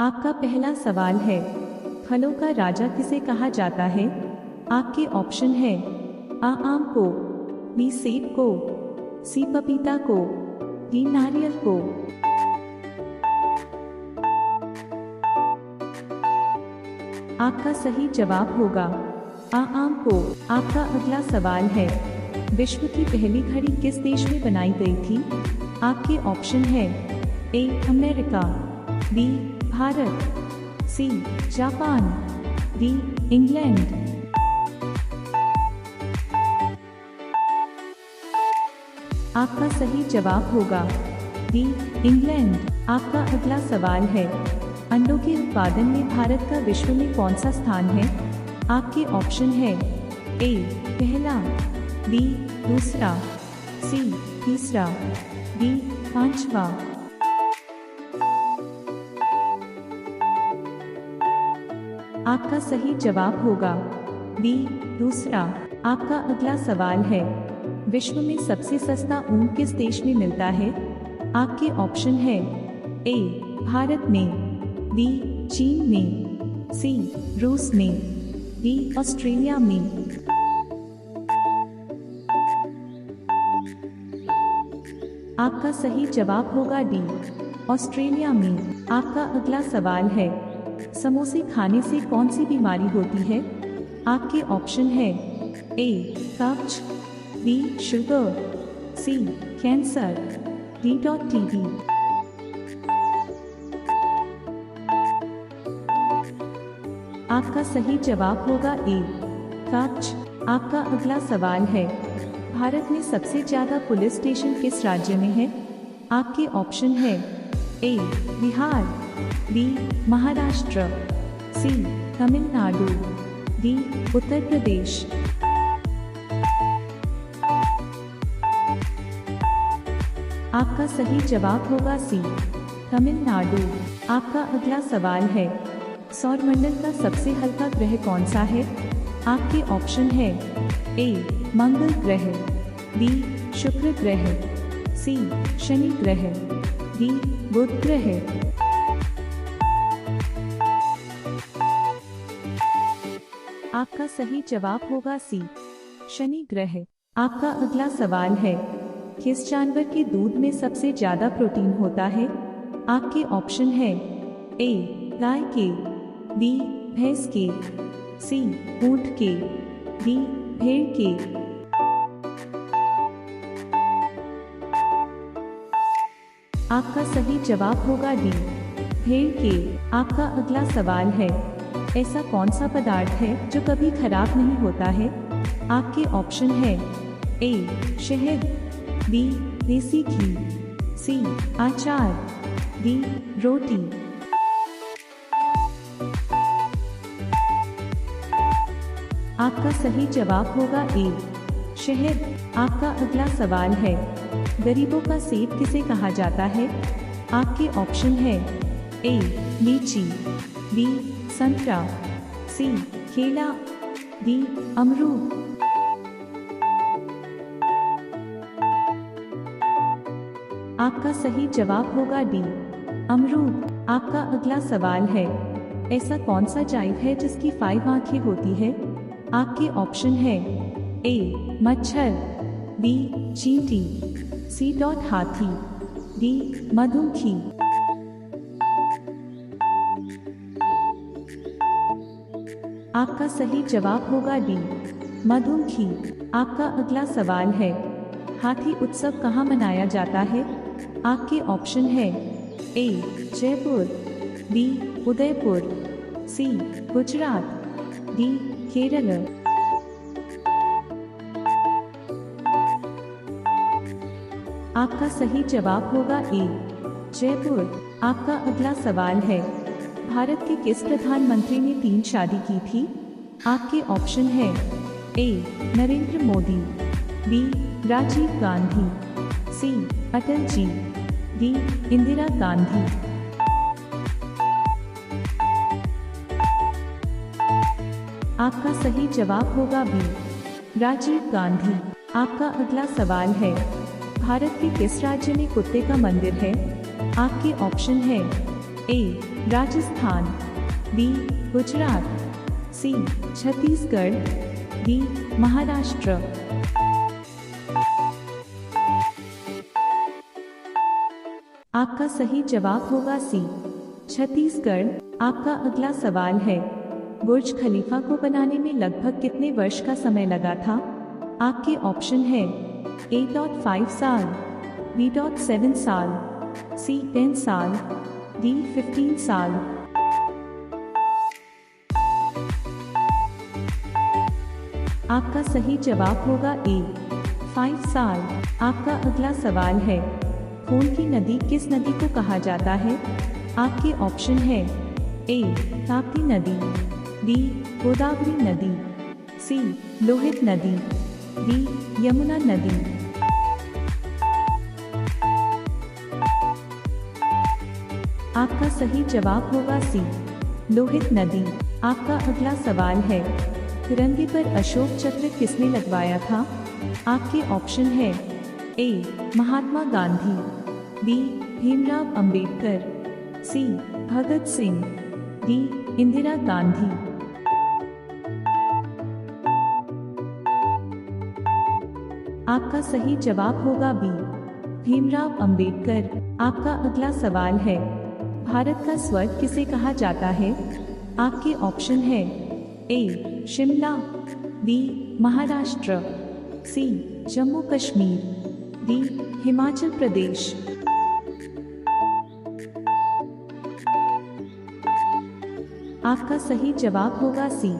आपका पहला सवाल है, फलों का राजा किसे कहा जाता है? आपके ऑप्शन है आ आम को, बी सेब को, सी पपीता को, डी नारियल को। आपका सही जवाब होगा आ आम को। आपका अगला सवाल है, विश्व की पहली घड़ी किस देश में बनाई गई थी? आपके ऑप्शन है A America, B Bharat, C Japan, D England. आपका सही जवाब होगा डी इंग्लैंड। आपका अगला सवाल है, अंडों के उत्पादन में भारत का विश्व में कौन सा स्थान है? आपके ऑप्शन है ए पहला, बी दूसरा, सी तीसरा, डी पांचवा। आपका सही जवाब होगा बी दूसरा। आपका अगला सवाल है, विश्व में सबसे सस्ता ऊन किस देश में मिलता है? आपके ऑप्शन है ए भारत में, बी चीन में, सी रूस में, डी ऑस्ट्रेलिया में। आपका सही जवाब होगा डी ऑस्ट्रेलिया में। आपका अगला सवाल है, समोसे खाने से कौन सी बीमारी होती है? आपके ऑप्शन है ए कब्ज, बी शुगर, सी कैंसर, डी टीबी। आपका सही जवाब होगा ए कब्ज। आपका अगला सवाल है, भारत में सबसे ज्यादा पुलिस स्टेशन किस राज्य में है? आपके ऑप्शन है ए बिहार, बी महाराष्ट्र, सी तमिलनाडु, डी उत्तर प्रदेश। आपका सही जवाब होगा सी तमिलनाडु। आपका अगला सवाल है, सौरमंडल का सबसे हल्का ग्रह कौन सा है? आपके ऑप्शन है ए मंगल ग्रह, बी शुक्र ग्रह, सी शनि ग्रह, डी बुध ग्रह। आपका सही जवाब होगा सी शनि ग्रह। आपका अगला सवाल है, किस जानवर के दूध में सबसे ज्यादा प्रोटीन होता है? आपके ऑप्शन है ए गाय के, बी भैंस के, सी ऊंट के, डी भेड़ के। आपका सही जवाब होगा डी भेड़ के। आपका अगला सवाल है, ऐसा कौन सा पदार्थ है जो कभी खराब नहीं होता है? आपके ऑप्शन है ए शहद, बी देसी घी, सी अचार, डी रोटी। आपका सही जवाब होगा ए शहद। आपका अगला सवाल है, गरीबों का सेब किसे कहा जाता है? आपके ऑप्शन है ए लीची, बी संतरा, सी केला, डी अमरूद। आपका सही जवाब होगा डी अमरूद। आपका अगला सवाल है, ऐसा कौन सा जीव है जिसकी 5 आंखें होती है? आपके ऑप्शन है ए मच्छर, बी चींटी, सी हाथी, डी मधुमक्खी। आपका सही जवाब होगा डी मधुमक्खी। आपका अगला सवाल है, हाथी उत्सव कहाँ मनाया जाता है? आपके ऑप्शन है ए जयपुर, बी उदयपुर, सी गुजरात, डी केरल। आपका सही जवाब होगा ए जयपुर। आपका अगला सवाल है, भारत के किस प्रधानमंत्री ने 3 शादी की थी? आपके ऑप्शन है ए नरेंद्र मोदी, बी राजीव गांधी, सी अटल जी, डी इंदिरा गांधी। आपका सही जवाब होगा बी राजीव गांधी। आपका अगला सवाल है, भारत के किस राज्य में कुत्ते का मंदिर है? आपके ऑप्शन है ए राजस्थान, बी गुजरात, सी छत्तीसगढ़, डी महाराष्ट्र। आपका सही जवाब होगा सी छत्तीसगढ़। आपका अगला सवाल है, बुर्ज खलीफा को बनाने में लगभग कितने वर्ष का समय लगा था? आपके ऑप्शन है A.5 साल, B.7 साल, C 10 साल, D 15 साल। आपका सही जवाब होगा A 5 साल। आपका अगला सवाल है, खून की नदी किस नदी को कहा जाता है? आपके ऑप्शन है A ताप्ती नदी, B गोदावरी नदी, C लोहित नदी, D यमुना नदी। आपका सही जवाब होगा सी लोहित नदी। आपका अगला सवाल है, तिरंगे पर अशोक चक्र किसने लगवाया था? आपके ऑप्शन है A Mahatma Gandhi, B Bhimrao Ambedkar, C Bhagat Singh, D Indira Gandhi. आपका सही जवाब होगा बी भीमराव अंबेडकर। आपका अगला सवाल है, भारत का स्वर्ग किसे कहा जाता है? आपके ऑप्शन है ए शिमला, बी महाराष्ट्र, सी जम्मू कश्मीर, डी हिमाचल प्रदेश। आपका सही जवाब होगा सी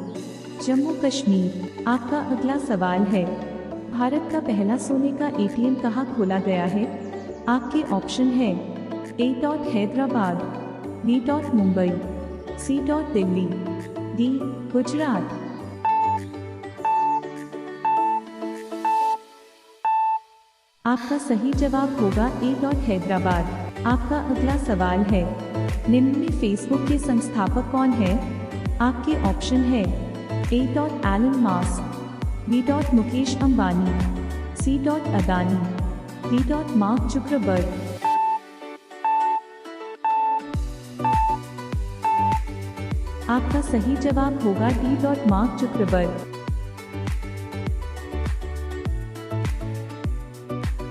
जम्मू कश्मीर। आपका अगला सवाल है, भारत का पहला सोने का एटीएम कहाँ खोला गया है? आपके ऑप्शन है A Hyderabad, B Mumbai, C Delhi, D Gujarat. आपका सही जवाब होगा A हैदराबाद। आपका अगला सवाल है, निम्न में फेसबुक के संस्थापक कौन है? आपके ऑप्शन है A Elon Musk, B Mukesh Ambani, C Adani, D Mark Zuckerberg. आपका सही जवाब होगा D मार्क जुकरबर्ग।